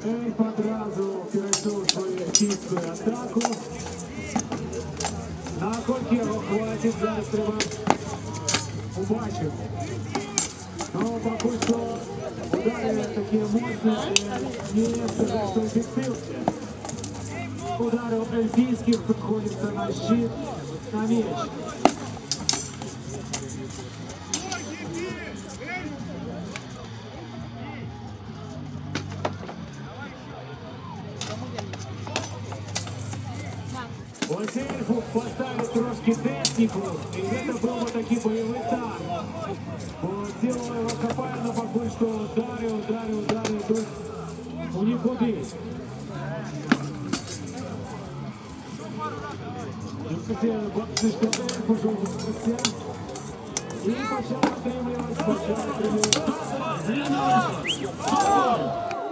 Ельф одразу перейшов свою київську атаку. Наскільки його хватить, зараз треба побачити. Но поки що удари такі мощні, не сказать, що ефективні. Удары эльфийских приходится на щит, на меч. Ось эльфу поставить трошки технику, и это был бы такой боевой танк. Сделал его копая, но пока что удары, тут у них уды. Бачите, що Ельф уже випустився. І почав отримувати.